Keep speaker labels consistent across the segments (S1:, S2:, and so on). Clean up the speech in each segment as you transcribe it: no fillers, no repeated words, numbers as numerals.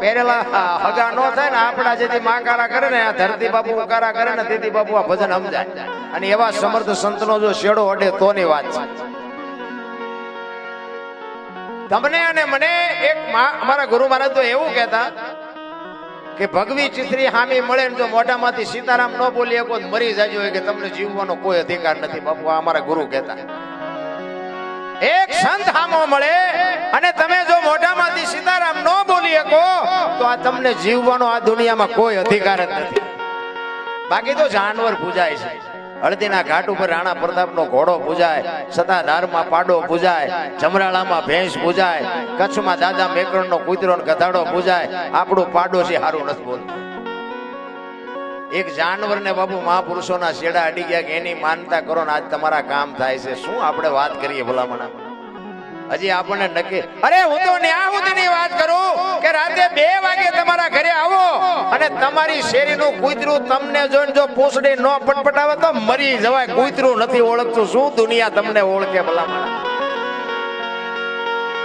S1: પહેરેલા હગા નો થાય ને આપડા જેથી માકારા કરે ને આ ધરતી બાપુ ઉકારા કરે ને તેથી બાપુ આ ભજન સમજાય. અને એવા સમર્થ સંતનો જો શેડો અડે તોની વાત છે. તમને અને મને એક અમારા ગુરુ મહારાજ તો એવું કહેતા કે ભગવી ચિત્રી હામી મળે ને જો મોઢામાંથી સીતારામ ન બોલી શકો મરી જાજો કે તમને જીવવાનો કોઈ અધિકાર નથી. બાપુ અમારા ગુરુ કહેતા એક સંત હામો મળે અને તમે જો મોઢામાંથી સીતારામ ન બોલી શકો તો આ તમને જીવવાનો આ દુનિયામાં કોઈ અધિકાર જ નથી. બાકી તો જાનવર પૂજાય છે. હળદીના ઘાટ ઉપર રાણા પ્રતાપનો ઘોડો પૂજાય, સતાધારમાં પાડો પૂજાય, જમરાળામાં ભેંસ પૂજાય, કચ્છમાં દાદા મેકરણનો કૂતરો ને ગધાડો પૂજાય. આપણું પાડોશી હારું નથી બોલતું. એક જાનવરને બાપુ મહાપુરુષોના શેડા અડી ગયા કે એની માનતા કરો ને આજ તમારા કામ થાય છે. શું આપણે વાત કરીએ ભલામણા? હજી આપણને નક્કી. અરે હું તો ન્યા સુધીની વાત કરું કે રાતે 2 વાગે તમારા ઘરે આવો અને તમારી શેરીનું કૂતરું તમને જોઈને જો પૂંછડી ન પટપટાવે તો મરી જવાય. કૂતરું નથી ઓળખતું, શું દુનિયા તમને ઓળખે ભલામણા?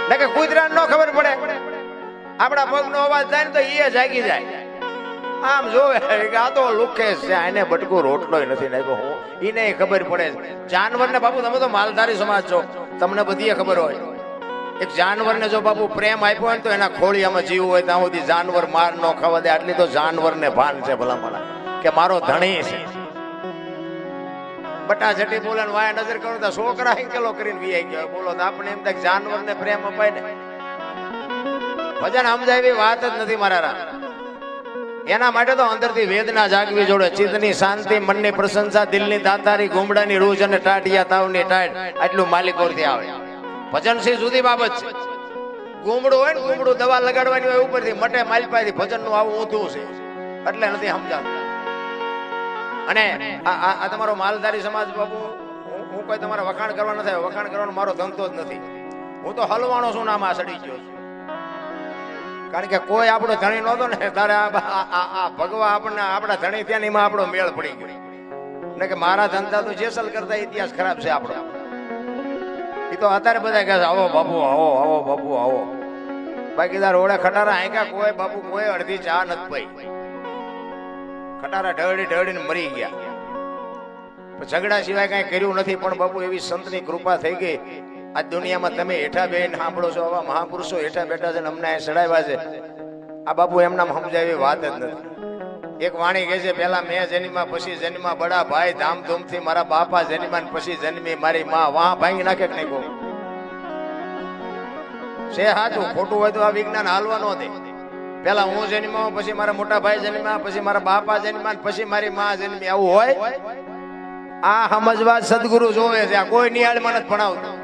S1: ને કે કૂતરાને ન ખબર પડે, આપણા પગનો અવાજ થાય ને તો એ જાગી જાય. આમ જોવે કે આ તો લુકેશ છે, આને બટકું રોટલોય નથી નાખ્યો. હું એને ખબર પડે. જાનવરને બાપુ તમે તો માલધારી સમાજ છો, તમને બધી ખબર હોય. એક જાનવરને જો બાપુ પ્રેમ આપ્યો હોય ને તો એના ખોળિયામાં જીવ હોય ત્યાં સુધી જાનવર માર ન ખાવા દે. આટલી તો જાનવરને ભાન છે ભલામણા કે મારો ધણી છે. બટા જટી બોલે ને વાયા નજર કરો તો છોકરા હિંકેલો કરીને વીઆઈ ગયો. બોલો તો આપણે એમ થાય જાનવરને પ્રેમ અપાય ને. ભજન સમજાય એવી વાત જ નથી મારા. એના માટે તો અંદરથી વેદના જાગવી જોડે. ચિત્તની શાંતિ, મનની પ્રશંસા, દિલની દાતારી, ગુમડાની રૂજ અને ટાટિયા તાવની ટાઈટ આટલું માલિકોરથી આવે. ભજન છે જુદી બાબત છે. ગુમડું હોય ને ગુમડું દવા લગાડવાની હોય ઉપરથી મટે માલપાથી. ભજનનું આવું ઊંધું છે એટલે નથી સમજાતું. અને આ તમારો માલધારી સમાજ બાપુ, હું કોઈ તમારા વખાણ કરવા નથી આવ્યો. વખાણ કરવાનો મારો ધંધો જ નથી. હું તો હલવાણો છું, નામ આ સડી ગયો છું. કારણ કે કોઈ આપણો ધણી નહોતો ને તારે આ ભગવા આપણને આપણા ધણી ત્યાં એમાં આપણો મેળ પડી ગયો. ને કે મારા ધંધા તો જેસલ કરતા ઇતિહાસ ખરાબ છે આપણો. એ તો અત્યારે બધા કહે છે આવો બાપુ આવો, આવો બાપુ આવો. બાકી તાર ઓળે ખટારા આંક્યા કોઈ બાપુ કોઈ અડધી ચા નથી પઈ. ખટારા ઢળી ઢળીને મરી ગયા. ઝઘડા સિવાય કઈ કર્યું નથી. પણ બાપુ એવી સંતની કૃપા થઈ ગઈ. આ દુનિયામાં તમે હેઠા બેન સાંભળો છો, આવા મહાપુરુષો હેઠા બેઠા છે ને અમને સડાવ્યા છે. આ બાપુ એમના સમજાય એવી વાત જ નથી. એક વાણી કહે છે પેલા મેં જન્મ્યા પછી જન્મ્યા બડા ભાઈ ધામધૂમથી મારા બાપા જન્મ્યા પછી જન્મી મારી માં. વાહ ભાંગી નાખે કે નહીં કહો છે સાચું ખોટું હોય તો આ વિજ્ઞાન હાલવા ન દે. પેલા હું જન્મ્યો, પછી મારા મોટા ભાઈ જન્મ્યા, પછી મારા બાપા જન્મ્યા, પછી મારી માં જન્મી. આવું હોય? આ સમજવા સદગુરુ જોવે છે. આ કોઈ નિહાળમાં નથી ભણાવતું.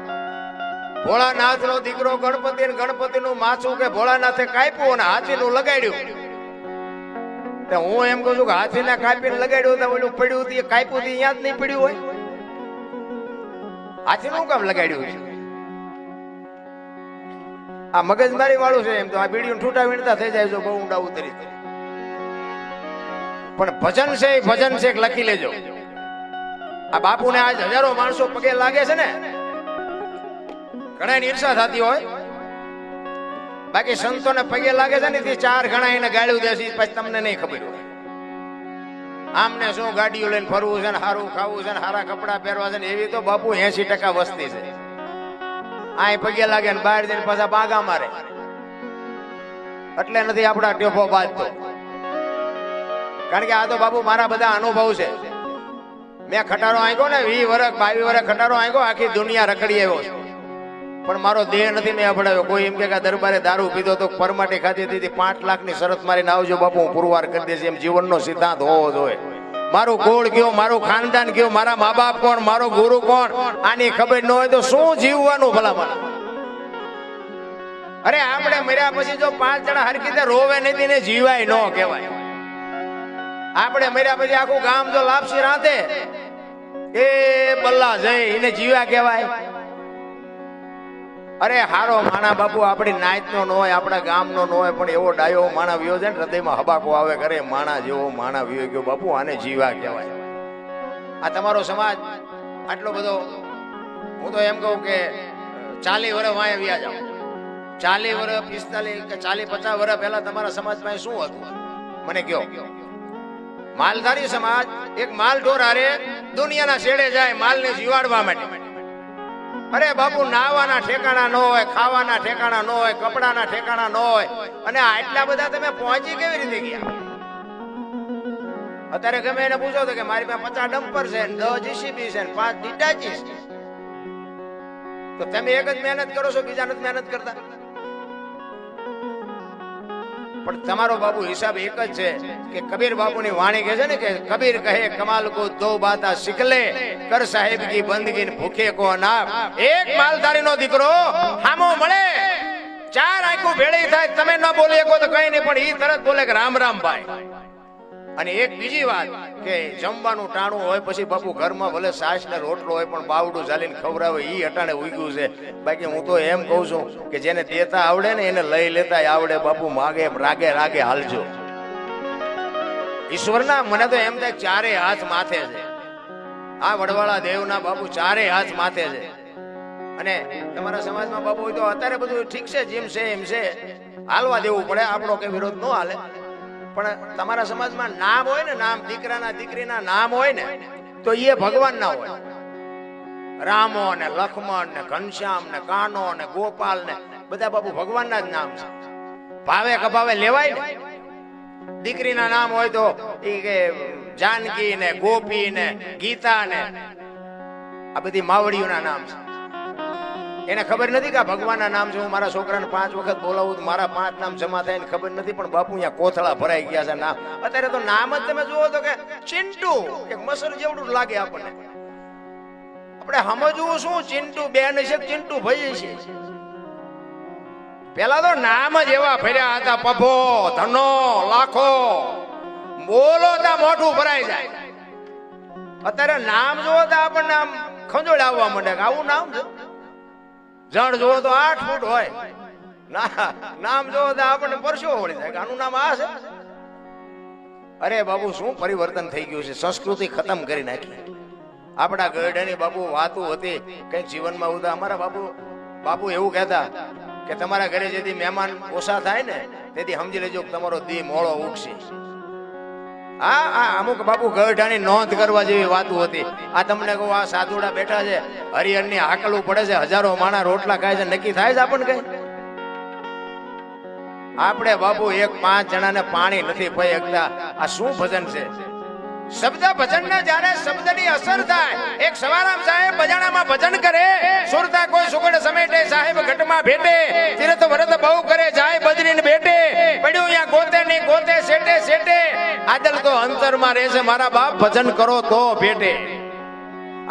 S1: ભોળાનાથ નો દીકરો ગણપતિ, ગણપતિ નું માથું કે ભોળાનાથે કાપ્યું અને હાથી નું લગાડ્યું. હું એમ કહું છું કે હાથી ને કાપીને લગાડ્યું ઓલું પડ્યું હતું કાપ્યું હતું અહીંયા જ નહીં પડ્યું હોય? હાથી નું કામ લગાડ્યું છે? આ મગજમારી વાળું છે. એમ તો આ બીડીયું ઠૂટા વીણતા થઈ જાય જો બહુ ઊંડા ઉતરી. પણ ભજન છે એ ભજન છે લખી લેજો. આ બાપુ ને આજ હજારો માણસો પગે લાગે છે ને, ઘણા ઈર્ષા થતી હોય. બાકી સંતોને પગે લાગે છે ને 4 ગણા એને ગાળ્યું દે છે, પછી તમને નહીં ખબર હોય. આમને શું ગાડીઓ લઈને ફરવું છે ને, સારું ખાવું છે ને, સારા કપડા પહેરવા છે ને, એવી તો બાપુ 80% વસ્તી છે. આ પગે લાગે ને બહાર જઈને પાછા બાગા મારે. એટલે નથી આપડા ટેફો બાજતો. કારણ કે આ તો બાપુ મારા બધા અનુભવ છે. મેં ખટારો આંક્યો ને 20 વર્ષ 22 વર્ષ ખટારો આંક્યો, આખી દુનિયા રખડી આવ્યો છે. પણ મારો દેહ નથી મેં અપડાવ્યો. કોઈ એમ કે દરબારે દારૂ પીધો તો પરમાટી ખાધી હતી 5 લાખની શરત મારીને આવજો બાપુ હું પુરવાર કરી દઈશ. એમ જીવનનો સિદ્ધાંત હોવો જોઈએ. મારું ગોળ કયો, મારું ખાનદાન કયો, મારા મા બાપ કોણ, મારો ગુરુ કોણ, આની ખબર ન હોય તો શું જીવવાનું ભલામણ? અરે આપણે મર્યા પછી જો 5 જણા હરખી રીતે રોવે નથી ને જીવાય ન કહેવાય. આપણે મર્યા પછી આખું ગામ જો લાપસી રાંધે એ બલ્લા જઈ એને જીવા કહેવાય? અરે હારો માણા બાપુ આપણી નાયતનો ન હોય, આપણા ગામનો ન હોય, પણ એવો ડાયો માણા વ્યો છે ને હૃદયમાં હબાકો આવે કરે માણા જેવો માણા વ્યો ગયો બાપુ, આને જીવા કહેવાય. આ તમારો સમાજ આટલો બધો, હું તો એમ કહું કે 40 વર્ષ વાંહે વ્યા જાઓ. 40 વર્ષ 45 કે 40-50 વર્ષ પહેલા તમારા સમાજમાં શું હતું મને કયો? માલધારી સમાજ એક માલ ઢોર હારે દુનિયાના છેડે જાય માલને જીવાડવા માટે. અરે બાપુ, નાવાના ઠેકાણા ન હોય, ખાવાના ઠેકાણા ન હોય, કપડાના ઠેકાણા ન હોય, અને આટલા બધા તમે પહોંચી કેવી રીતે ગયા? અત્યારે ગમે એને પૂછો તો કે મારી પાસે 50 ડમ્પર છે, 10 જીસીબી છે, 5 ડીટાચી છે. તો તમે એક જ મહેનત કરો છો, બીજા નથી મહેનત કરતા. પણ તમારો બાપુ હિસાબ એક જ છે કે કબીર બાપુની વાણી કહે છે ને કે કબીર કહે કમાલ કો દો બાતા શીખ લે, કર સાહેબ કી બંદગી ભૂખે કો નાપ. એક માલધારી નો દીકરો હામો મળે, 4 આંખું ભેળી થાય, તમે ન બોલી શકો તો કઈ નહીં, પણ ઈ તરત બોલે કે રામ રામ ભાઈ. અને એક બીજી વાત કે જમવાનું ટાણું હોય પછી બાપુ ઘરમાં ભલે સાસ ને રોટલો હોય પણ બાવડું ઝાલીને ખવડાવે ઈ અટાણે ઉગ્યું છે. બાકી હું તો એમ કહું છું કે જેને દેતા આવડે ને એને લઈ લેતા આવડે. બાપુ માગે રાગે રાગે હાલજો. ઈશ્વરના મને તો એમ થાય 4 હાથ માથે છે. આ વડવાળા દેવના બાપુ 4 હાથ માથે છે. અને તમારા સમાજમાં બાપુ હોય તો અત્યારે બધું ઠીક છે, જેમ છે એમ છે, હાલવા દેવું પડે, આપણો કે વિરોધ ન હાલે. પણ તમારા સમાજમાં નામ હોય ને, નામ દીકરાના દીકરીના નામ હોય ને, તો એ ભગવાન ના હોય. રામો ને લક્ષ્મણ ને ઘનશ્યામ ને કાનો ને ગોપાલ ને બધા બાપુ ભગવાનના જ નામ છે. ભાવે કભાવે લેવાય ને. દીકરીના નામ હોય તો એ કે જાનકી ને ગોપી ને ગીતા ને આ બધી માવડીઓના નામ છે. એને ખબર નથી કે ભગવાનના નામ છે. હું મારા છોકરાને 5 વખત બોલાવું તો મારા 5 નામ જમા થાય ને ખબર નથી. પણ બાપુ અહીંયા કોથળા ભરાઈ ગયા છે નામ. અત્યારે તો નામ જ તમે જુઓ તો કે ચિંટુ, એક મસર જેવડું લાગે આપણને. આપણે સમજવું શું, ચિંટુ બેન છે, ચિંટુ ભાઈ છે. પેલા તો નામ જ એવા ફર્યા હતા, પભો, ધનો, લાખો, બોલો તા મોઢું ભરાઈ જાય. અત્યારે નામ જુઓ તો આપણને આમ ખંજોળ આવવા માંડે કે આવું નામ છે. જણ જોવો તો 8 ફૂટ હોય, નામ જોવો તો આપણને પરસેવો વળી જાય કે આનું નામ આ છે. અરે બાબુ, શું પરિવર્તન થઈ ગયું છે. સંસ્કૃતિ ખતમ કરી નાખી. આપણા ગઢની બાપુ વાતો હતી કઈ જીવનમાં ઉદા. અમારા બાપુ એવું કહેતા કે તમારા ઘરે જેથી મહેમાન ઓછા થાય ને તેથી સમજી લેજો કે તમારો દી મોળો ઉઠશે. હા, અમુક બાપુ ગઢાની નોંધ કરવા જેવી વાતો હતી. આ તમને કહું, આ સાધુડા બેઠા છે, હરિહરની હાકલું પડે છે, હજારો માણા રોટલા ખાય છે, નક્કી થાય છે આપણને કઈ? આપણે બાપુ 1-5 જણાને પાણી નથી પી શકતા. આ શું ભજન છે? શબ્દ ભજનને જ્યારે શબ્દની અસર થાય. એક સવારામ સાહેબ બજાણામાં ભજન કરે, સુરતા કોઈ સુગડ સમેટે, સાહેબ ઘટમાં ભેટે, તીરથ વરત બહુ કરે, જાય બદરીને બેટે, પડ્યું અહીંયા ગોતે ની ગોતે, સેટે સેટે, આદલ તો અંતરમાં રહે છે, મારા બાપ ભજન કરો તો ભેટે.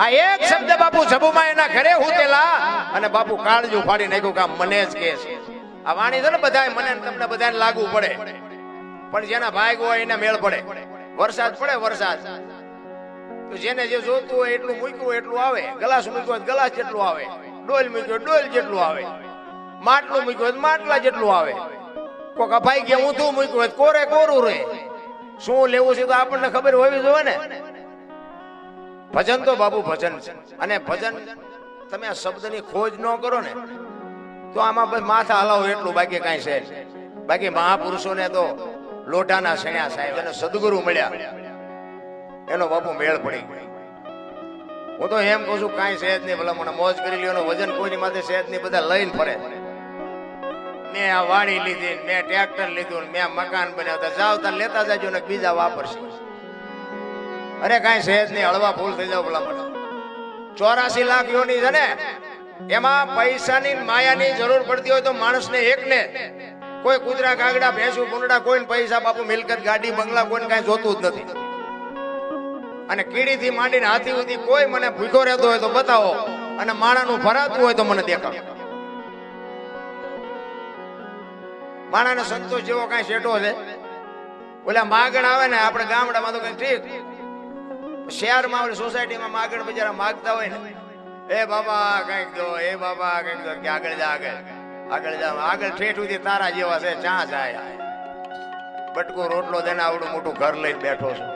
S1: આ એક શબ્દ બાપુ જબુમાં એના ઘરે હુતેલા અને બાપુ કાળજું ફાડી નાખ્યું કે મને જ કે છે. આ વાણી છે ને બધાય મને તમને બધાને લાગુ પડે, પણ જેના ભાગ હોય એને મેળ પડે. વરસાદ પડે, વરસાદ તો જેને જે જોતું હોય એટલું મૂક્યું એટલું આવે. ગ્લાસ મૂક્યો હોય ગ્લાસ જેટલું આવે, ડોલ મૂક્યો ડોલ જેટલું આવે, માટલું મૂક્યું હોય માટલા જેટલું આવે. કોક અપાઈ ગયા ઊંધું મૂક્યું હોય કોરે કોરું રહે. શું લેવું છે તો આપણને ખબર હોવી જોઈએ ને. ભજન તો બાપુ ભજન છે. અને ભજન તમે આ શબ્દની ખોજ ન કરો ને તો આમાં બસ માથા હલાવો એટલું, બાકી કાંઈ છે. બાકી મહાપુરુષોને તો લોઢાના સણ્યા સાહેબ અને સદગુરુ મળ્યા એનો બાપુ મેળ પડી ગયો. હું તો એમ કહું છું કાંઈ સહેજ નહીં, ભલા મને મોજ કરી લ્યો. વજન કોઈની માથે સહેજ નહીં, બધા લઈને ફરે. મેં આ વાડી લીધી, મેં ટ્રેક્ટર લીધું, મેં મકાન બનાવતા જાવ તાર લેતા જાજો ને બીજા વાપરશે. અરે કાંઈ સહેજ નહીં, હળવા ફૂલ થઈ જાવ ભલા મને. 84 લાખ યોની છે ને, એમાં પૈસાની માયાની જરૂર પડતી હોય તો માણસને એકને, કોઈ કૂતરા કાગડા ભેંસું કુંડા કોઈને પૈસા બાપુ મિલકત ગાડી બંગલા કોઈને કાંઈ જોતું જ નથી. અને કીડીથી માંડીને હાથી સુધી કોઈ મને ભૂખ્યો રહેતો હોય તો બતાવો, અને માણાનું ભરાતું હોય તો મને દેખાડો. માણાને સંતોષ જેવો કાંઈ શેઠો છે. ઓલા માગણ આવે ને આપણે ગામડામાં તો કઈ ઠીક, શહેરમાં ઓલી સોસાયટીમાં માગણ બજારા માગતા હોય ને, એ બાબા કઈક દો, એ બાબા કઈક દો, કે આગળ જા, આગળ જા, આગળ ઠેઠ સુધી તારા જેવા છે, ચા જાય. બટકો રોટલો દેને આવડું મોટું ઘર લઈને બેઠો છું,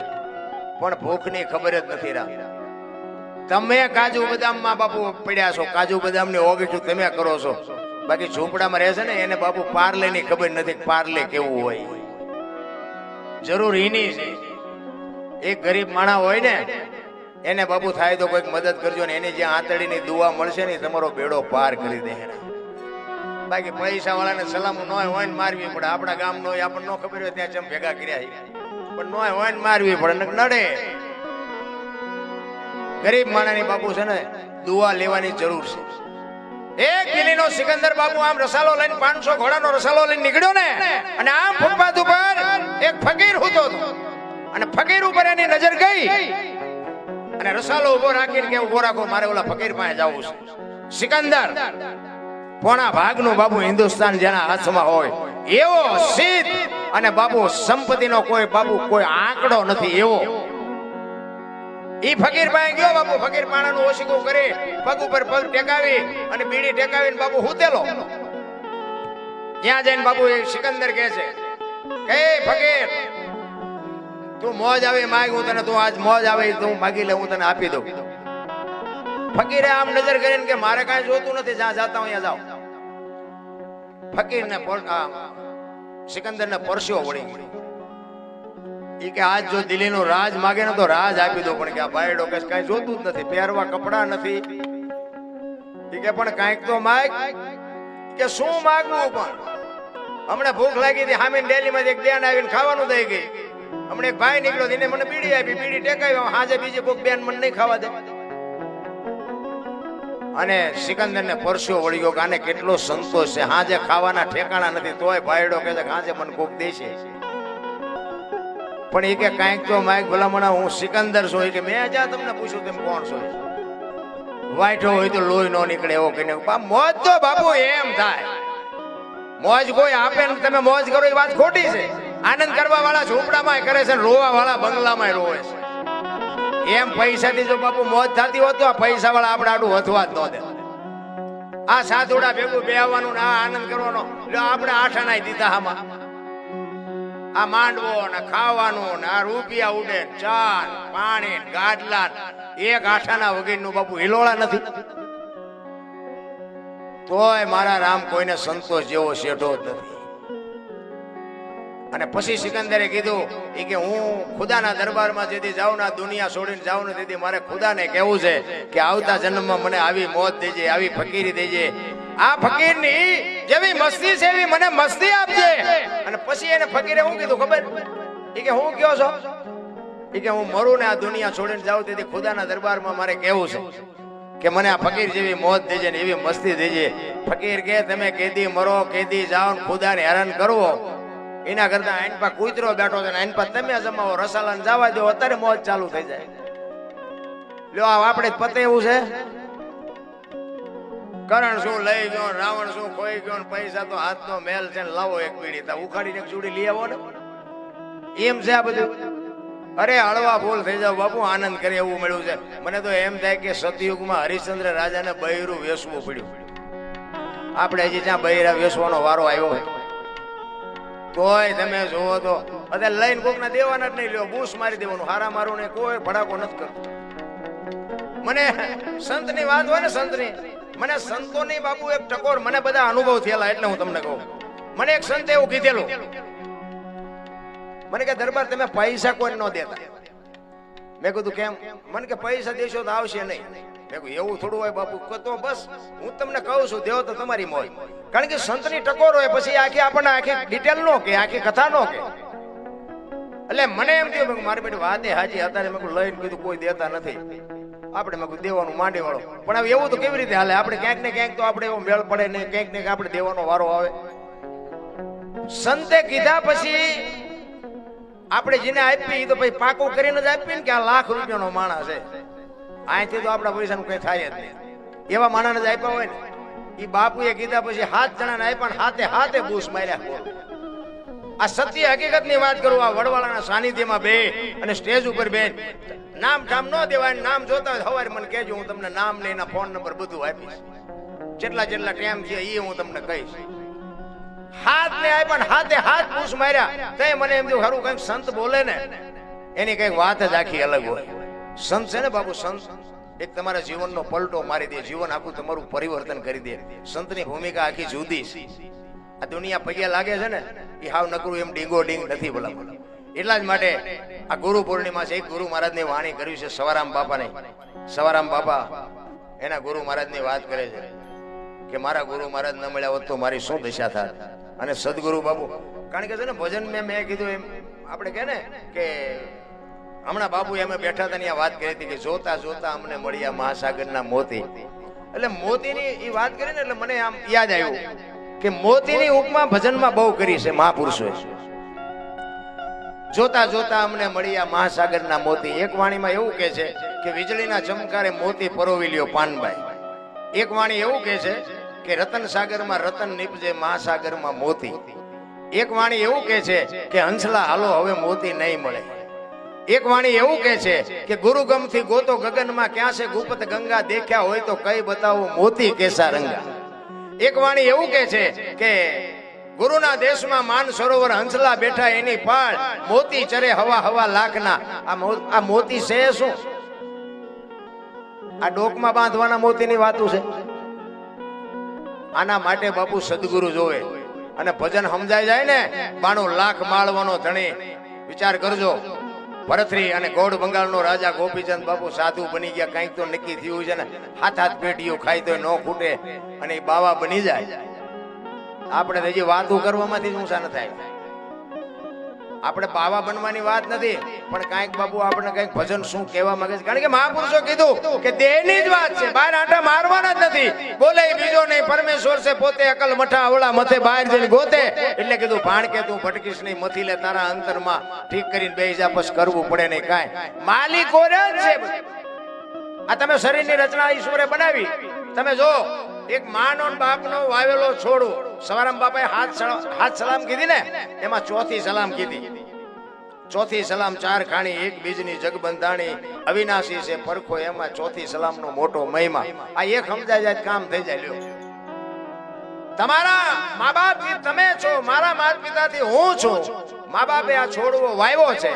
S1: પણ ભૂખની ખબર જ નથી રાખ. તમે કાજુ બદામ માં બાપુ પડ્યા છો, કાજુ બદામ ની ઓગીઠું તમે કરો છો, બાકી ઝૂંપડામાં રહે છે ને એને બાપુ પાર્લે ની ખબર નથી પાર્લે કેવું હોય. જરૂર એની છે. એક ગરીબ માણસ હોય ને એને બાપુ થાય તો કોઈક મદદ કરજો ને એની જ્યાં આંતળીની દુઆ મળશે ને તમારો બેડો પાર કરી દે. બાકી પૈસા વાળાને સલામ ન હોય ને મારવી પડે. આપણા ગામ નો આપણને ન ખબર હોય ત્યાં ચમ ભેગા કર્યા પણ ન હોય ને મારવી પડે નડે. ગરીબ માણસની બાપુ છે ને દુઆ લેવાની જરૂર છે. એક દિલ્હીનો સિકંદર બાપુ આમ રસાલો લઈને 500 ઘોડાનો રસાલો લઈને નીકળ્યો ને અને આમ ફૂટપાથ ઉપર એક ફકીર હતો અને ફકીર ઉપર એની નજર ગઈ અને રસાલો ઉભો રાખીને કે ઉભો રાખો મારે ઓલા ફકીર પાસે જવું છે. સિકંદર પોણા ભાગનું બાપુ હિન્દુસ્તાન જેના હાથમાં હોય એવો સીધ અને બાપુ સંપત્તિનો કોઈ બાપુ કોઈ આંકડો નથી એવો ઈ ફકીર પાસે ગયો. બાપુ ફકીર પાણાનું ઓશીકું કરી પગ ઉપર પગ ટેકાવી અને બીડી ટેકાવીને બાપુ હુતેલો. ત્યાં જઈને બાપુ એ સિકંદર કહે છે કે ફકીર તું મોજ આવે માગ હું તને તું આજ મોજ આવે તું માગી લે હું તને આપી દઉં. ફકીરે આમ નજર કરીને કે મારે કાંઈ જોતું નથી જ્યાં જાતા હું અહીંયા જાઉં. ફકીરને સિકંદરને પરસ્યો વળી ગયો. ઈ કે આજ જો દિલ્હીનું રાજ માગે ને તો રાજ આપી દો પણ કે આ ભાઈડો કે કાંઈ જોતું જ નથી પહેરવા કપડા નથી. ઈ કે પણ કાંઈક તો માગ. કે શું માગવું પણ હમણાં ભૂખ લાગી હતી સામે ડેલીમાં એક બેન આવીને ખાવાનું દઈ ગઈ. હમણાં એક ભાઈ નીકળ્યો એને મને બીડી આપી બીડી ટેકાવી હાજે બીજી કોઈક બેન મને નહીં ખાવા દે. અને સિકંદરને પરસ્યો વળી ગયો કે આને કેટલો સંતોષ છે. હાજે ખાવાના ઠેકાણા નથી તોય ભાઈડો કે છે હાજે મને કોક દેશે. પણ એ કે કાંઈક તો માઇક ભલામણા હું સિકંદર છું. કે મેં જ્યાં તમને પૂછ્યું તેમ કોણ છો? વાઈટો હોય તો લોહી નો નીકળે એવો કહીને મોજ તો બાપુ એમ થાય. મોજ કોઈ આપે ને તમે મોજ કરો એ વાત ખોટી છે. આનંદ કરવા વાળા ઝૂંપડામાં કરે છે રોવા વાળા બંગલામાં રોવે છે. એમ પૈસાથી જો બાપુ મોજ થતી હોત તો આ પૈસા વાળા આપણે આડું વધવા જ ન દે. આ સાધુડા ભેગું બેહવાનું ને આ આનંદ કરવાનો આપણે આઠાના દીધા આમાં. આ માંડવો ને ખાવાનું ને આ રૂપિયા ઉડે ચા પાણી ગાડલા એક આઠાના વગેરેનું બાપુ હિલોળા નથી. તોય મારા રામ કોઈને સંતોષ જેવો શેઠો જ નથી. અને પછી સિકંદરે કીધું એ કે હું ખુદાના દરબારમાં જેથી જાઉં ને દુનિયા છોડીને જાઉં ને તેથી મારે ખુદાને કહેવું છે કે આવતા જન્મમાં મને આવી મોત દેજે આવી ફકીરી દેજે. આ ફકીરની જેવી મસ્તી છે એવી મને મસ્તી આપજે. અને પછી એને ફકીરે શું કીધું ખબર? એ કે હું કયો છો? એ કે હું મરું ને આ દુનિયા છોડીને જાઉં તેથી ખુદાના દરબારમાં મારે કહેવું છે કે મને આ ફકીર જેવી મોત દેજે ને એવી મસ્તી દેજે. ફકીર કે તમે કેદી મરો કેદી જાઓ ને ખુદાને હેરાન કરવો એના કરતા આઈન પા કૂતરો બેઠો છે આઈન પા તમે જમાવો રસાલા ને જવા દો અત્યારે મોજ ચાલુ થઈ જાય. લ્યો આ આપણે પતે એવું છે. કરણ શું લઈ ગયો રાવણ શું ખોઈ ગયો ને પૈસા તો હાથનો મેલ છે ને લાવો એક બીડી તા ઉખાડીને એક ચૂડી લઈ આવો ને એમ છે આ બધું. અરે હળવા ફૂલ થઈ જાવ બાપુ આનંદ કરે એવું મળ્યું છે. મને તો એમ થાય કે સતયુગમાં હરિશ્ચંદ્ર રાજાને બૈરું વેસવું પડ્યું. આપણે હજી જ્યાં બૈરા વેસવાનો વારો આવ્યો હોય તોય તમે જોવો તો અત્યારે લઈને કોકના દેવાના જ નહીં. લ્યો બૂસ મારી દેવાનું હારા મારું ને કોઈ ભડાકો નથી કરતો. મને સંતની વાત હોય ને સંતની મને સંતોની બાપુ એક ટકોર મને બધા અનુભવ થયેલા એટલે હું તમને કહું. મને એક સંત એવું કીધેલું મને કે દરબાર તમે પૈસા કોઈ ન દેતા. મેં કીધું કેમ? મને કે પૈસા દેશો તો આવશે નહીં. મેં કીધું એવું થોડું હોય બાપુ? તો બસ હું તમને કહું છું દેવો તો તમારી મોજ. કારણ કે સંતની ટકોર હોય પછી આખી આપણને આખી ડિટેલ નો કે આખી કથા નો કે. એટલે મને એમ થયું મારી બેટી વાતે હાજી અત્યારે મેં લઈને કીધું કોઈ દેતા નથી આપણે મેં દેવાનું માંડી વાળો. પણ હવે એવું તો કેવી રીતે હાલે? આપણે ક્યાંક ને ક્યાંક તો આપણે એવો મેળ પડે ને ક્યાંક ને આપણે દેવાનો વારો આવે. સંતે કીધા પછી આપણે જેને આપી તો પછી પાકું કરીને જ આપી ને કે આ લાખ રૂપિયાનો માણસ છે અહીંથી તો આપણા પૈસાનું કઈ થાય જ નહીં. એવા માણસને જ આપ્યા હોય ને એ બાપુએ કીધા પછી 7 જણાને આપ્યા હાથે હાથે બૂસ માર્યા. આ સત્ય હકીકત ની વાત કરું. આ વડવાળાના સાનિધ્યમાં બે અને સ્ટેજ ઉપર બેન નામ ઠામ ન દેવાય. નામ જોતા હોય સવારે મને કહેજો હું તમને નામ લઈને ફોન નંબર બધું આપીશ. જેટલા જેટલા ટાઈમ છે એ હું તમને કહીશ. હાથ ને આપ્યા ને હાથે હાથ બૂસ માર્યા. તઈ મને એમ થયું ખરું કઈક સંત બોલે ને એની કઈક વાત જ આખી અલગ હોય. સંત છે ને બાપુ સંત એક તમારા જીવનનો પલટો મારી દે, જીવન આખું તમારું પરિવર્તન કરી દે. સંતની ભૂમિકા આખી જુદી છે. આ દુનિયા પગે લાગે છે ને એ હાવ નકરું એમ ડીંગો ડીંગ નથી બોલા. એટલા જ માટે આ ગુરુ પૂર્ણિમા છે. એક ગુરુ મહારાજની વાણી કર્યું છે સવારામ બાપાને. સવારામ બાપા એના ગુરુ મહારાજની વાત કરે છે કે મારા ગુરુ મહારાજ ન મળ્યા હોત તો મારી શું દશા થાત. અને સદગુરુ બાપુ કારણ કે છે ને ભજન મેં કીધું એમ આપણે કે ને કે હમણાં બાપુ અમે બેઠા હતા ત્યાં વાત કરી હતી કે જોતા જોતા અમને મળ્યા મહાસાગરના મોતી. એટલે મોતીની એ વાત કરી ને એટલે મને આમ યાદ આવ્યું કે મોતીની ઉપમા ભજનમાં બહુ કરી છે મહાપુરુષોએ. જોતા જોતા અમને મળ્યા મહાસાગરના મોતી. એક વાણીમાં એવું કે છે કે વીજળીના ચમકારે મોતી પરોવી લ્યો પાનભાઈ. એક વાણી એવું કે છે કે રતન સાગરમાં રતન નીપજે મહાસાગરમાં મોતી. એક વાણી એવું કે છે કે હંસલા હાલો હવે મોતી નહીં મળે. એક વાણી એવું કે છે કે ગુરુગમ થી ગોતો ગગનમાં ક્યાં છે ગુપ્ત ગંગા દેખ્યા હોય તો કઈ બતાવો મોતી કેસા રંગા. એક વાણી એવું કે છે કે ગુરુના દેશમાં માન સરોવર હંસલા બેઠા એની પાળ મોતી ચરે હવા હવા લાખના. આ મોતી છે શું? આ ડોકમાં બાંધવાના મોતીની વાતું છે. આના માટે બાપુ સદગુરુ જોવે અને ભજન સમજાય જાય ને 92 લાખ માળવાનો ધણી. વિચાર કરજો ભરતરી અને ગોળ બંગાળનો રાજા ગોપીચંદ બાપુ સાધુ બની ગયા. કંઈક તો નક્કી થયું છે ને. હાથ હાથ પેટીઓ ખાઈ તો ન ખૂટે અને એ બાવા બની જાય. આપણે હજી વાતો કરવામાંથી જ ઊંચા ન થાય. આપણે બાવા બનવાની વાત નથી પણ કાંઈક બાપુ આપણે કંઈક ભજન શું કહેવા માંગે છે. કારણ કે મહાપુરુષો કીધું કે દેહની જ વાત છે, બહાર આંટા મારવાના જ નથી. બોલે બીજો નહીં, પરમેશ્વર છે પોતે. અકલ મઠા અવળા મથે બહાર જઈને ગોતે. એટલે કીધું ભાણ કે તું ભટકીશ નહીં, મથી લે તારા અંતરમાં ઠીક કરીને બેહી જા, બસ કરવું પડે નહીં કાંઈ. માલિક ઓરે જ છે. આ તમે શરીરની રચના ઈશ્વરે બનાવી. તમે જો એક માનો બાપનો વાવેલો છોડવો. સવારામ બાપાએ હાથ સલામ કીધી ને એમાં ચોથી સલામ કીધી. ચોથી સલામ 4 ખાણી એક બીજની જગ બંધાણી અવિનાશી છે પરખો. એમાં ચોથી સલામનો મોટો મહિમા. આ એક સમજાય જાય કામ થઈ જાય. લ્યો તમારા મા બાપ તમે છો, મારા માતા પિતાથી હું છું. મા બાપે આ છોડવો વાવ્યો છે.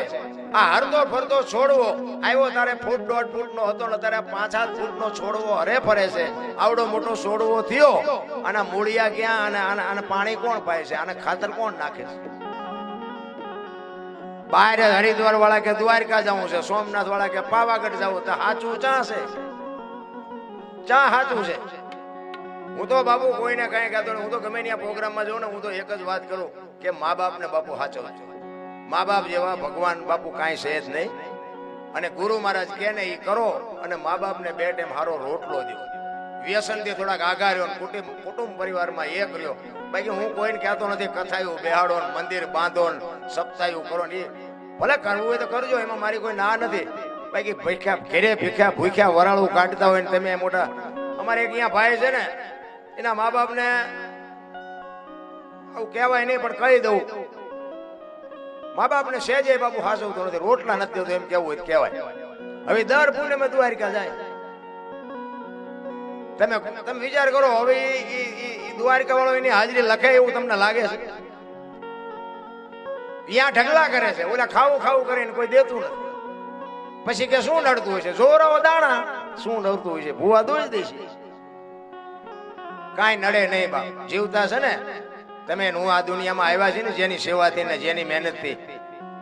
S1: આ હરતો ફરતો છોડવો આવ્યો તારે ફૂટ 1.5 ફૂટનો હતો ને તારે 5-7 ફૂટનો છોડવો હરે ફરે છે. આવડો મોટો છોડવો થયો. આના મૂળિયા ક્યાં અને આને પાણી કોણ પાય છે? આને ખાતર કોણ નાખે છે? બહાર હરિદ્વાર વાળા કે દ્વારકા જવું છે, સોમનાથ વાળા કે પાવાગઢ જવું, તો સાચું ચા છે? ચા સાચું છે? હું તો બાપુ કોઈને કઈ કહેતો નહીં. હું તો ગમે ત્યાં પ્રોગ્રામમાં જાઉં ને હું તો એક જ વાત કરું કે મા બાપ ને બાપુ સાચો. મા બાપ જેવા ભગવાન બાપુ કાંઈ છે જ નહીં. અને ગુરુ મહારાજ કે ને એ કરો અને મા બાપ ને 2 ટાઈમ હારો રોટલો દો. વ્યસન થી થોડાક આઘા રહ્યો, કુટુંબ પરિવારમાં એક રહ્યો. બાકી હું કોઈને કહેતો નથી કથાયું બેહાડો, મંદિર બાંધો, સપ્તાહયું કરો ને. ભલે કરવું હોય તો કરજો, એમાં મારી કોઈ ના નથી. બાકી ભીખ્યા ઘેરે ભીખ્યા ભૂખ્યા વરાળું કાઢતા હોય ને તમે મોટા. અમારે એક અહીંયા ભાઈ છે ને એના મા બાપ ને આવું કહેવાય નહીં પણ કહી દઉં. મા બાપ ને સેજે બાપુ હાસવતો નથી, રોટલા નથી દેતો એમ કેવું હોય કહેવાય. હવે દર પૂનમે દ્વારકા જાય. તમે વિચાર કરો હવે દ્વારકા વાળો એની હાજરી લખે એવું તમને લાગે છે? ત્યાં ઢગલા કરે છે, ઓલા ખાવું ખાવું કરીને કોઈ દેતું નથી. પછી કે શું નડતું હોય છે? જોરાઓ દાણા શું નડતું હોય છે? ભૂવા દોઈ દે છે. કાંઈ નડે નહીં બાપ. જીવતા છે ને તમે હું આ દુનિયામાં આવ્યા છે ને જેની સેવાથી ને જેની મહેનતથી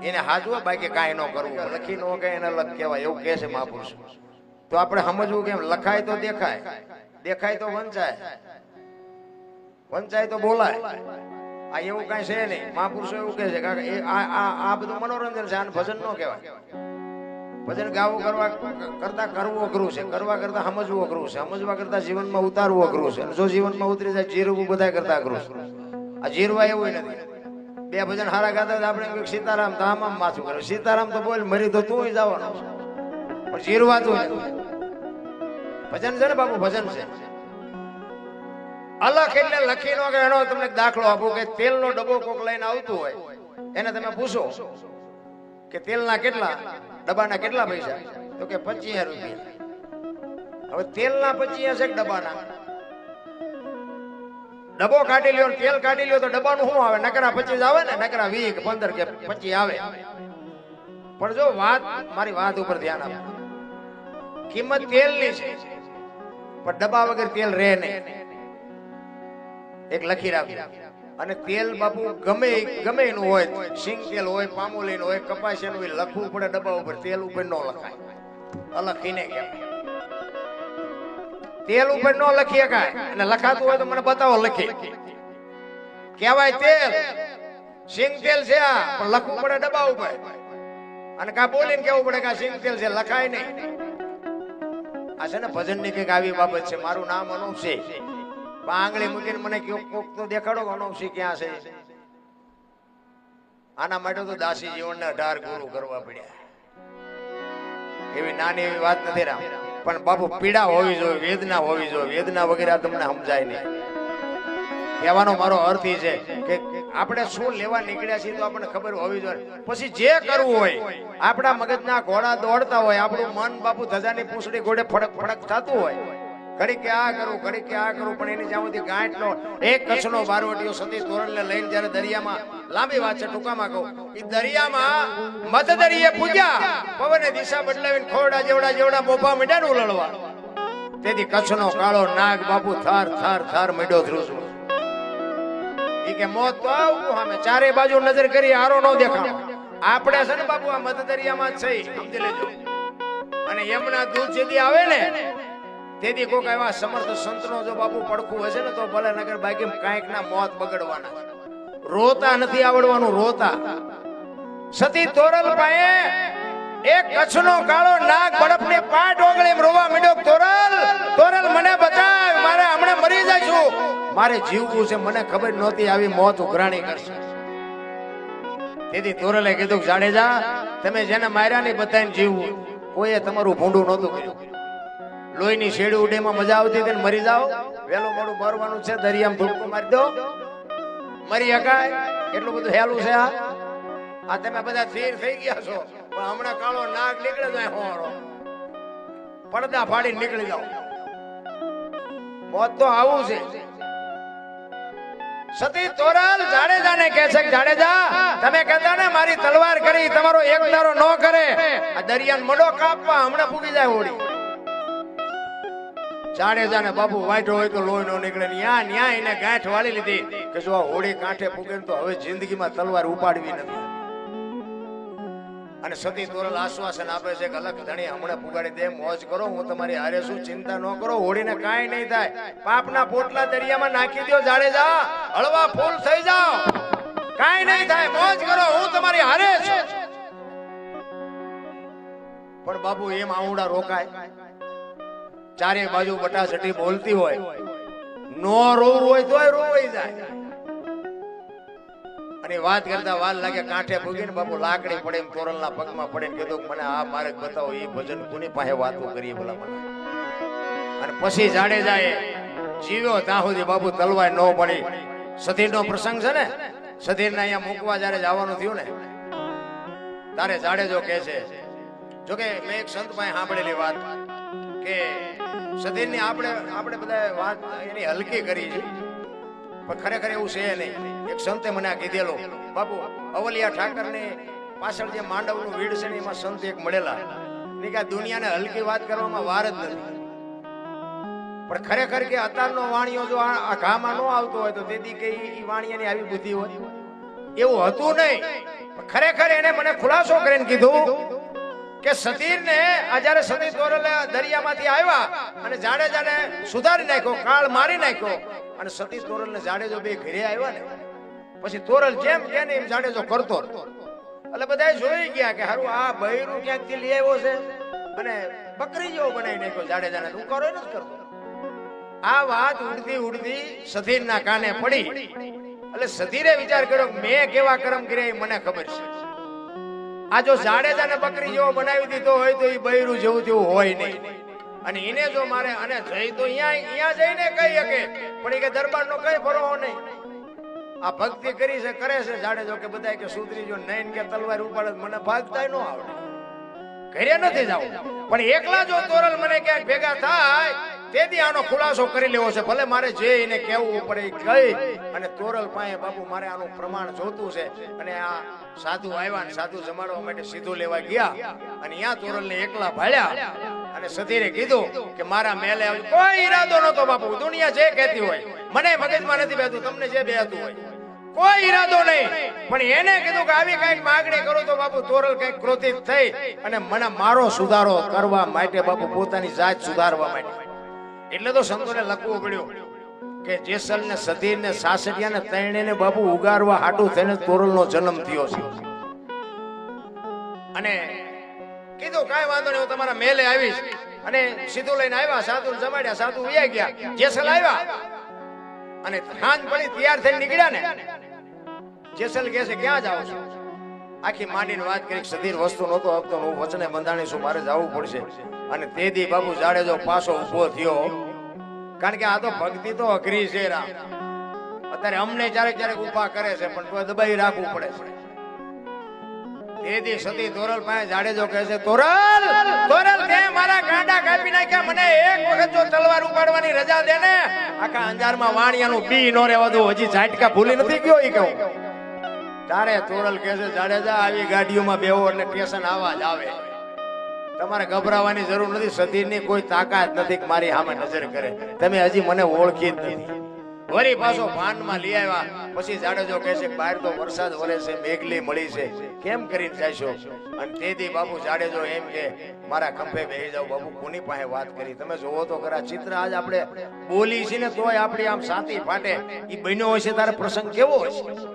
S1: એને હાજવા, બાકી કાંઈ ન કરવું. લખી ન કે એને લખ કહેવાય એવું કહે છે મહાપુરુષ. તો આપણે સમજવું કેમ? લખાય તો દેખાય, દેખાય તો વંચાય, વંચાય તો બોલાય. આ એવું કાંઈ છે નહીં. મહાપુરુષો એવું કહે છે કે આ બધું મનોરંજન છે, આને ભજન ન કહેવાય. ભજન ગાવું કરવા કરતા કરવું અઘરું છે, કરવા કરતા સમજવું અઘરું છે, સમજવા કરતા જીવનમાં ઉતારવું અઘરું છે. જો જીવનમાં ઉતરી જાય જીરવું બધા કરતા અઘરું છે. આ જીરવા એવું નથી. 2 ભજન હારા ગાતા આપણે સીતારામ તો આમ માથું કરે. સીતારામ તો બોલ મરી તો તું જવાનો પણ જીરવા તું ભજન છે ને બાપુ. ભજન છે અલખ એટલે લખી નો કે એનો તમને દાખલો આપું કે તેલનો ડબ્બો કોક લઈને આવતું હોય એને તમે પૂછો કે તેલના કેટલા ડબ્બાના કેટલા પૈસા? તો કે 25 રૂપિયા. હવે તેલના 25 છે ડબ્બાના? ડબ્બો કાઢી લ્યો, તેલ કાઢી લ્યો તો ડબ્બાનું શું આવે? નકરા 25 આવે ને, નકરા 20 કે 15 કે 25 આવે. પણ જો મારી વાત ઉપર ધ્યાન આપો. કિંમત તેલની છે, પણ ડબ્બા વગર તેલ રહે નહીં. એક લખી રાખજો. અને તેલ બાપુ ગમે ગમે એનું હોય, સિંગ તેલ હોય, પામોલીન હોય, કપાસિયાનું હોય, લખવું પડે ડબ્બા ઉપર. તેલ ઉપર ન લખાય, અલખીને કહેવાય. તેલ ઉપર ન લખી શકાય, અને લખાતું હોય તો મને બતાવો લખી. કહેવાય તેલ, સિંગ તેલ છે આ, પણ લખવું પડે ડબ્બા ઉપર. અને કા બોલીને કેવું પડે કે આ સિંગ તેલ છે, લખાય નહીં. આ છે ને ભજન ની કઈક આવી બાબત છે. મારું નામ અનુપસિંહ, આંગળી મૂકીને મને કોક તો દેખાડો અનુપસિંહ ક્યાં છે. આના માટે તો દાસી જીવનને 18 ગુરુ કરવા પડ્યા. એવી નાની એવી વાત નથી રામ, પણ બાપુ પીડા હોવી જોઈએ, વેદના હોવી જોઈએ. વેદના વગેરે તમને સમજાય નહીં. કહેવાનો મારો અર્થ એ છે કે આપણે શું લેવા નીકળ્યા છીએ તો આપણને ખબર હોવી જોઈએ. પછી જે કરવું હોય, આપણા મગજના ઘોડા દોડતા હોય, આપણું મન બાપુ ધજાની પૂંછડી ઘોડે ફડક ફડક થતું હોય, ઘડી કે આ કરું, ઘડી કે આ કરું, પણ એની જ્યાં સુધી ગાંઠનો એક કચ્છનો બારવટીયો સતી તોરણને લઈને જ્યારે દરિયામાં, લાંબી વાત છે ટૂંકામાં કહું, એ દરિયામાં મધ દરિયે પૂજ્યા, પવને દિશા બદલાવીને ખોરડા જેવડા જેવડા મોભા મીડ્યા ને ઉલળવા. તેથી કચ્છનો કાળો નાગ બાપુ થાર થાર થાર મીડ્યો ધ્રુજવો. કે મોત તો આવું સામે ચારે બાજુ નજર કરી હારો નો દેખાણો. આપણે છે ને બાપુ આ મધ દરિયામાં જ છે, સમજી લેજો. અને યમુના દૂધ જેથી આવે ને તેથી કોઈક એવા સમર્થ સંતનો જો બાપુ પડખું હશે ને તો ભલે નગર બાકી કાંઈક ના મોત બગડવાના. રોતા નથી આવડવાનું, રોતા. સતી તોરલ પાસે એક કચ્છનો કાળો નાગ બરફની પાટ ઓગળી રોવા માંડ્યો. તોરલ, તોરલ મને બચાવ, મારે હમણાં મરી જઈશું, મારે જીવવું છે. મને ખબર નહોતી આવી મોત ઉઘરાણી કરશે. તેથી તોરલે કીધું, જાડેજા તમે જેને માર્યા ને બધાને જીવવું. કોઈએ તમારું ભૂંડું નહોતું કર્યું. લોહીની શેડી ઉડેમાં મજા આવતી હતી, મરી જાઓ, વેલું મોડું મરવાનું છે, દરિયામાં ધૂળકું મારી દો, મરી શકાય. એટલું બધું હેલું છે આ તમે બધા સ્થિર થઈ ગયા છો, પણ હમણાં કાળો નાગ નીકળે જાય હોરો, પડદા ફાડીને નીકળી જાઓ. મોત તો આવું છે. સતી તોરલ જાડેજાને કહે છે, જાડેજા તમે કહેતા ને મારી તલવાર કરી, તમારો એક દારો ન કરે, આ દરિયાને મડો કાપવા હમણાં પૂગી જાય હોડી. જાડેજાને બાપુ વાઢો હોય તો લોહી નો નીકળે. ન્યા એને ગાંઠ વાળી લીધી કે જો આ હોડી કાંઠે પૂગે તો હવે જિંદગીમાં તલવાર ઉપાડવી નથી. અને સતી તોરલ આશ્વાસન આપે છે કે અલગ ધણી હમણાં પુગાડી દે, મોજ કરો, હું તમારી હારે છું, ચિંતા ન કરો, હોડીને કાંઈ નહીં થાય. પાપના પોટલા દરિયામાં નાખી દો જાડેજા, હળવા ફૂલ થઈ જાઓ, કાંઈ નહીં થાય, મોજ કરો, હું તમારી હારે છું. પણ બાપુ એમ આવડા રોકાય? ચારે બાજુ બટાસટી બોલતી હોય, નો રોવું હોય તોય રોવાઈ જાય. અને વાત કરતા વાર લાગે, કાંઠે ભૂગીને બાપુ લાકડી પડે એમ તોરલના પગમાં પડે કીધું મને આ મારે બતાવો, એ ભજન કોની પાસે વાતો કરીએ ભલા મને. અને પછી જાડેજાએ જીવ્યો ત્યાં સુધી બાપુ તલવાર ન પડી. સધીરનો પ્રસંગ છે ને, સધીરને અહીંયા મૂકવા જયારે જવાનું થયું ને તારે જાડેજો કહે છે, જોકે મેં એક સંત પાસે સાંભળેલી વાત કે સધીરની આપણે બધા વાત એની હલકી કરી છે, પણ ખરેખર એવું છે નહીં. એક સંતે મને આ કીધેલું, બાપુ અવલિયા ઠાકરની પાછળ જે માંડવનું વીડ છે ને એમાં સંત એક મળેલા ને કે દુનિયાને હલકી વાત કરવામાં વાર જ નથી. પણ ખરેખર કે અત્યારનો વાણિયો જો આ ઘામાં ન આવતો હોય તો તેથી કે ઈ વાણિયાની આવી બુદ્ધિ હોય એવું હતું નહીં. પણ ખરેખર એને મને ખુલાસો કરીને કીધું કે સતીરને જ્યારે સતી તોરલે દરિયામાંથી આવ્યા અને જાડેજાને સુધારી નાખ્યો, કાળ મારી નાખ્યો, અને સતી તોરલને જાડેજો બે ઘરે આવ્યા ને પછી તોરલ જેમ કે ને એમ જાડેજો કરતો. એટલે બધા જોઈ ગયા કે હારું આ બૈરું ક્યાંકથી લઈ આવ્યો છે અને બકરી જેવો બનાવી નાખ્યો જાડેજાને, તું કરો નથી કરતો. આ વાત ઉડતી ઉડતી સતીરના કાને પડી. એટલે સતીરે વિચાર કર્યો કે મેં કેવા કર્મ કર્યા એ મને ખબર છે. આ જો જાડેજાને બકરી જેવો બનાવી દીધો હોય તો એ બૈરું જેવું તેવું હોય નહીં. અને એને જો મારે અને જઈ તો અહીંયા જઈને કહી શકે, પણ એ કે દરબારનો કઈ ફરવો નહીં. આ ભક્તિ કરી છે, કરે છે જાડેજો કે બધા કે સુધરી જો નહીં કે તલવાર ઉપાડે, મને ભાગતાય ન આવડે, ઘરે નથી જાવ. પણ એકલા જો તોરલ મને ક્યાંક ભેગા થાય તેથી આનો ખુલાસો કરી લેવો છે. ભલે મારે જે એને કહેવું પડે એ કહી અને તોરલ પાસે બાપુ મારે આનું પ્રમાણ જોતું છે. અને આ સાધુ આવ્યા ને સાધુ જમાડવા માટે સીધું લેવા ગયા અને અહીંયા તોરલને એકલા ભાળ્યા અને સધીરે કીધું કે મારા મેલે આવ્યું. કોઈ ઈરાદો નતો બાપુ, દુનિયા જે કહેતી હોય મને મગજમાં નથી બેતું, તમને જે બેતું હોય કોઈ ઈરાદો નહીં. પણ એને કીધું કે આવી કઈક માગણી કરું તો બાપુ તોરલ કઈક ક્રોધિત થઈ અને મને મારો સુધારો કરવા માટે બાપુ પોતાની જાત સુધારવા માટે એટલે તો સંતોને લખવું પડ્યું કે જેસલ ને સધીર ને સાસરિયા ને તૈણે બાપુ ઉગારવા હાટું થઈને તોરલનો જન્મ થયો છે. અને કીધું કાંઈ વાંધો નહીં, હું તમારા મેલે આવીશ. અને સીધું લઈને આવ્યા, સાધુ જમાડ્યા, સાધુ વયા ગયા. જેસલ આવ્યા અને સાંજ પડી તૈયાર થઈને નીકળ્યા ને જેસલ કહે છે ક્યાં જાવ છો? આખી માંડીને વાત કરી. સધીર વસ્તુ નહોતો આપતો, હું વચને બંધાણી છું, મારે જવું પડશે. અને તે દી બાપુ જાડેજો પાછો ઉભો થયો, કારણ કે આ તો ભક્તિ તો અઘરી છે રામ. અત્યારે અમને ક્યારેક ક્યારેક ઉભા કરે છે પણ દબાઈ રાખવું પડે છે. તે દી સતી તોરલ પાસે જાડેજો કહે છે તોરલ તોરલ તે મારા ગાંડા કાપી નાખ્યા, મને એક વખત જો તલવાર ઉપાડવાની રજા દે ને આખા અંજારમાં વાણિયાનું બી નો રહેવા દઉં. હજી ઝાટકા ભૂલી નથી ગયો ઈ કહું. તારે તોરલ કહે છે જાડેજા આવી ગાડીઓમાં બેહો એટલે સ્ટેશન આવા જ આવે, તમારે ગભરાવાની જરૂર નથી. સતીરની કોઈ તાકાત નથી કે મારી સામે નજર કરે, તમે હજી મને ઓળખી જ નથી. વળી પાછો ભાનમાં લઈ આવ્યા. પછી જાડેજો કહે છે બહાર તો વરસાદ વરે છે, મેઘલી મળી છે, કેમ કરીને જાશો? અને તેથી બાપુ જાડેજો એમ કે મારા ખંભે બેસી જાવ. બાપુ કોની પાસે વાત કરી તમે જોવો તો ખરા. ચિત્ર આજ આપણે બોલી છે ને તોય આપણી આમ સાતી ફાટે. ઈ બન્યો હોય છે તારે પ્રસંગ કેવો હોય છે?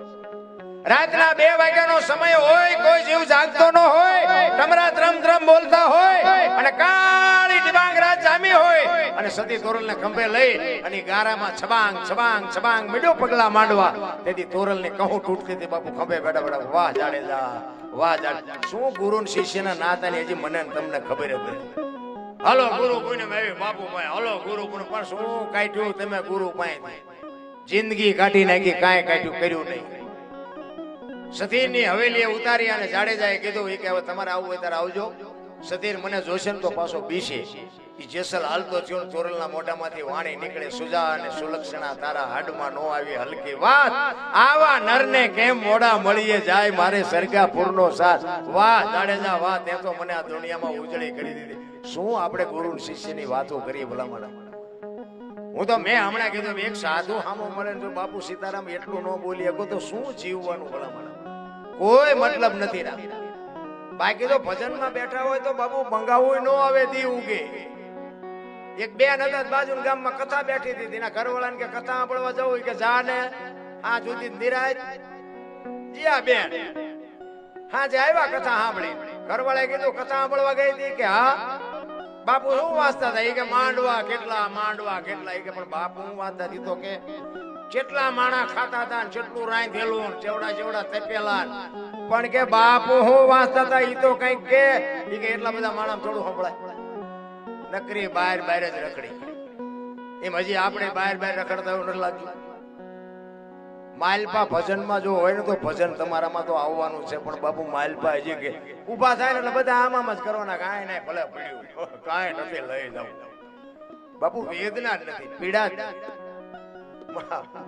S1: રાતના 2 વાગ્યાનો સમય હોય, કોઈ જીવ જાગતો ન હોય, તમરા ત્રમ ત્રમ બોલતા હોય અને કાળી ડિબાંગ રાત જામી હોય અને સતી તોરલને ખંભે લઈ અને ગારામાં છબાંગ છબાંગ છબાંગ મીડો પગલા માંડવા. તેથી તોરલની કહું તૂટતી હતી. બાપુ ખંભે બેઠા બેઠા વાહ જાડેજા વાહ જાડેજા. શું ગુરુ ને શિષ્યના નાતાની હજી મને તમને ખબર જ નથી. હલો ગુરુ કોઈને મેવી બાપુ પાસે, હલો ગુરુ કોને પણ શું કાઢ્યું તમે ગુરુ પાસે? જિંદગી કાઢી નાખી, કાંઈ કાઢ્યું કર્યું નહીં. સતીરની હવેલીએ ઉતારી અને જાડેજાએ કીધું કે હવે તમારે આવવું હોય ત્યારે આવજો. સતીર મને જોશે તો પાછો બીશે. ઈ જેસલ હાલતો થયો, તોરલના મોઢામાંથી વાણી નીકળે સુજા અને સુલક્ષણા તારા હાડમાં નો આવી હલકી વાત. આવા નરને કેમ મોડા મળીએ જાય મારે સરગાપુરનો સાથ. વાહ જાડેજા વાહ, તે તો મને આ દુનિયામાં ઉજળી કરી દીધી. શું આપણે ગુરુ શિષ્યની વાતો કરીએ ભલામણ? હું તો મેં હમણાં કીધું એક સાધુ હામો મળે જો બાપુ સીતારામ એટલું ન બોલી શકો તો શું જીવવાનું ભલામણ? કોઈ મતલબ નથી રા. બાકી તો ભજનમાં બેઠા હોય તો બાપુ મંગાવું ન આવે દી ઉગે. એક બેન હતા બાજુના ગામમાં કથા બેઠી હતી, એના ઘરવાળાને કે કથા સાંભળવા જવું કે જા ને આ જુદી નિરાજ જીયા બેન હા જે આવ્યા કથા સાંભળી. ઘરવાળાએ કીધું કથા સાંભળવા ગઈ હતી કે હા. બાપુ શું વાંચતા હતા? કે માંડવા કેટલા માંડવા કેટલા. કે પણ બાપુ હું વાંચતા હતી તો કે કેટલા માણા ખાતા હતા, કેટલું રાંધેલું, ચેવડા ચેવડા તપેલા. પણ કે બાપુ હું વાંચતા હતા ઈ તો કઈક કે એટલા બધા માણા થોડું સંભળાય. નકરી બહાર બહાર જ રખડી. એમ હજી આપણે બહાર બહાર રખડતા એવું નથી લાગ્યું? માલપા ભજનમાં જો હોય ને તો ભજન તમારામાં તો આવવાનું છે. પણ બાપુ માલપા હજી કે ઉભા થાય ને એટલે બધા આમાં જ કરવાના. કાંઈ નહીં ભલે પડ્યું, કાંઈ નથી લઈ જાવ. બાપુ વેદના જ નથી, પીડા જ.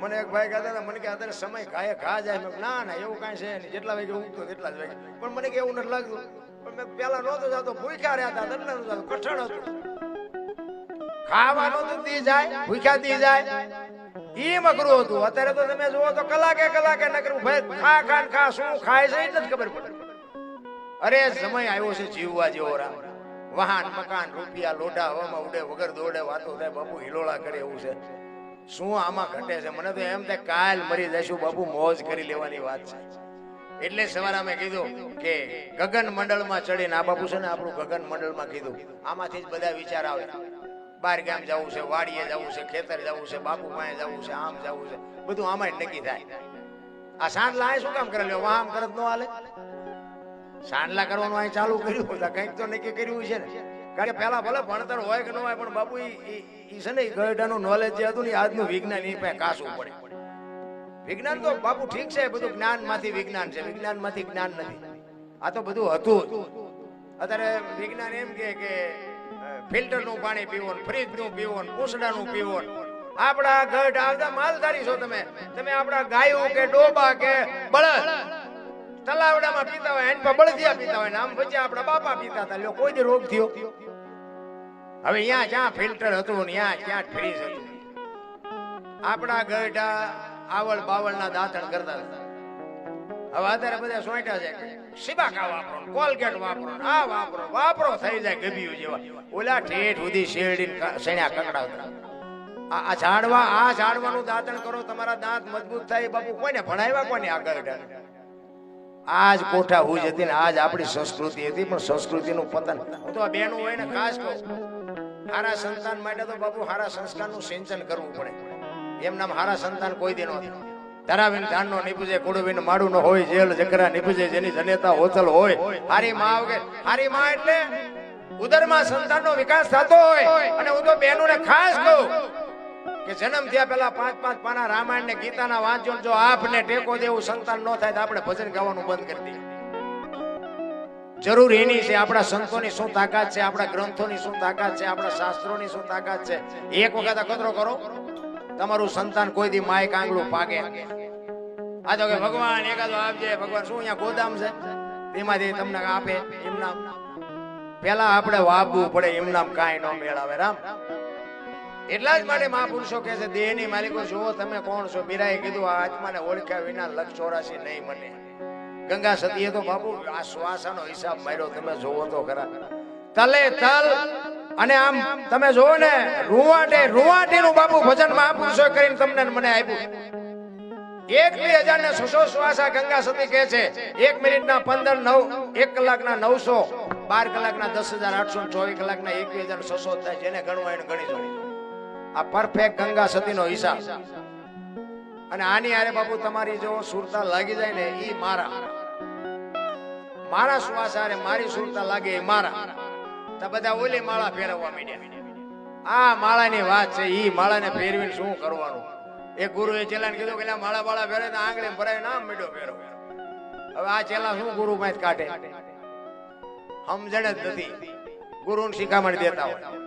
S1: મને એક ભાઈ કહેતા હતા મને કે અત્યારે સમય ખાય ખા જાય. ના ના એવું કાંઈ છે નહીં, જેટલા વાગે ઉગતો એટલા જ વાગે. પણ મને કે એવું નથી લાગતું. પણ મેં પેલા નહોતો જતો, ભૂખ્યા રહ્યા હતા એટલે નહોતું જતો, કઠણ હતું. ખાવાનું તો દી જાય, ભૂખ્યા દી જાય ઈ મકરું હતું. અત્યારે તો તમે જુઓ તો કલાકે કલાકે નકરું ભાઈ ખા ખા ખા, શું ખાય છે એ જ ખબર પડે. અરે સમય આવ્યો છે જીવવા જેવો રામ. વાહન મકાન રૂપિયા લોઢા હવામાં ઉડે, વગર દોડે વાતો થાય. બાપુ હિલોળા કરે એવું છે. શું આમાં ઘટે છે? મને તો એમ થાય કાલ મરી જઈશું બાપુ, મોજ કરી લેવાની વાત છે. એટલે સવારે અમે કીધું કે ગગન મંડળમાં ચડીને આ બાપુ છે ને આપણું ગગન મંડળમાં કીધું આમાંથી જ બધા વિચાર આવે. બહાર ગામ જવું છે, વાડીએ જવું છે, ખેતર જવું છે, બાપુ પાસે જવું છે, આમ જવું છે, બધું આમાં જ નક્કી થાય. આ સાંડલા આ શું કામ કરે લ્યો? આમ કરત ન હાલે. સાંડલા કરવાનું અહીં ચાલુ કર્યું કંઈક તો નક્કી કર્યું છે ને. કારણ કે પેલા ભલે ભણતર હોય કે ન હોય પણ બાપુ ઈ છે ને ગયડાનું નોલેજ જે હતું ને આજનું વિજ્ઞાન એ પાસે કાસું પડે. વિજ્ઞાન તો બાપુ ઠીક છે, બધું જ્ઞાન માંથી વિજ્ઞાન છે, વિજ્ઞાન માંથી જ્ઞાન નથી. આ તો બધું હતું. અત્યારે વિજ્ઞાન એમ કે ફિલ્ટર નું પાણી પીવો ને ફ્રીજ નું પીવો ને પૂસડાનું પીવો ને આપણા ગઢ આવતા માલધારી છો તમે આપણા ગાયું કે ડોબા કે બળદ તલાવડામાં પીતા હોય એન પર બળદિયા પીતા હોય ને આમ વચ્ચે આપણા બાપા પીતા હતા કોઈ દી રોગ થયો હવે અહીંયા ક્યાં ફિલ્ટર હતું ને ત્યાં ક્યાં ફ્રીજ હતું આપણા ગઢા આવળ બાવળના દાંતણ કરતા હતા હવે અત્યારે બધા સોંટા છે સિબાકા વાપરો કોલગેટ વાપરો આ વાપરો થઈ જાય ગભીયું જેવા ઓલા ઠેઠ સુધી શેરડી સણ્યા કકડાવતા આ ઝાડવાનું દાંતણ કરો તમારા દાંત મજબૂત થાય બાપુ કોઈને ભણાવ્યા કોને આગળ આજ કોઠા હુજ હતી ને આજ આપણી સંસ્કૃતિ હતી પણ સંસ્કૃતિનું પતન હું તો આ બેનું હોય ને ખાસ કહું હારા સંતાન માટે તો બાપુ હારા સંસ્કારનું સિંચન કરવું પડે એમ નામ હારા સંતાન કોઈ દી નહોતું ધરાવીને ધાનનો નીપજે કુડવીને માડું નો હોય જેલ જકરા નીપજે જેની જનેતા હોતલ હોય હારી માં આવે હારી માં એટલે ઉદરમાં સંતાનનો વિકાસ થતો હોય અને હું તો બહેનોને ખાસ કહું કે જન્મ થયા પહેલા 5-5 પાના રામાયણ ને ગીતાના વાંચો જો આપને ટેકો દેવું સંતાન ન થાય તો આપણે ભજન ગાવાનું બંધ કરી દઈએ જરૂર એની છે આપણા સંતોની શું તાકાત છે આપણા ગ્રંથોની શું તાકાત છે આપણા શાસ્ત્રોની શું તાકાત છે એક વખત અખતરો કરો તમારું સંતાન કોઈ દી માય કાંગલું પાકે આ તો કે ભગવાન એકાદો આપજે ભગવાન શું અહીંયા ગોદામ છે તેમાંથી તમને આપે એમ નામ પેલા આપણે વાપવું પડે એમ નામ કાંઈ ન મેળાવે રામ એટલા જ માટે મહાપુરુષો કહે છે દેહની માલિકો જુઓ તમે કોણ છો મીરાએ કીધું આ આત્માને ઓળખ્યા વિના 184 નહીં મને ગંગા સતીએ તો બાપુ આ શ્વાસનો હિસાબ માર્યો તમે જોવો તો ખરા તલે તલ અને આમ તમે જોવો ને રૂવાટીનું બાપુ ભજન મહાપુરુષો કરીને તમને મને આપ્યું 1,2000 શ્વાસા ગંગા સતી કહે છે 1 મિનિટના 15 9 1 કલાકના 900 12 કલાકના 10,800 24 કલાકના 21,600 થાય જેને ગણવા એને ગણી જો આ પરફેક્ટ ગંગા સતીનો હિસાબ અને આની આરે બાપુ તમારી જો સુરતા લાગી જાય ને ઈ મારા શ્વાસ આરે મારી સુરતા લાગે એ મારા તો બધા ઓલી માળા ફેરવવા માંડ્યા આ માળાની વાત છે ઈ માળાને ફેરવીને શું કરવાનું એક ગુરુએ ચેલાને કીધું કે માળા ફેરે તો આંગળી ભરાય નામ મીડો ફેરવ હવે આ ચેલા શું ગુરુ માં કાઢે સમજણ જ નથી ગુરુને શિખામણ દેતા હોય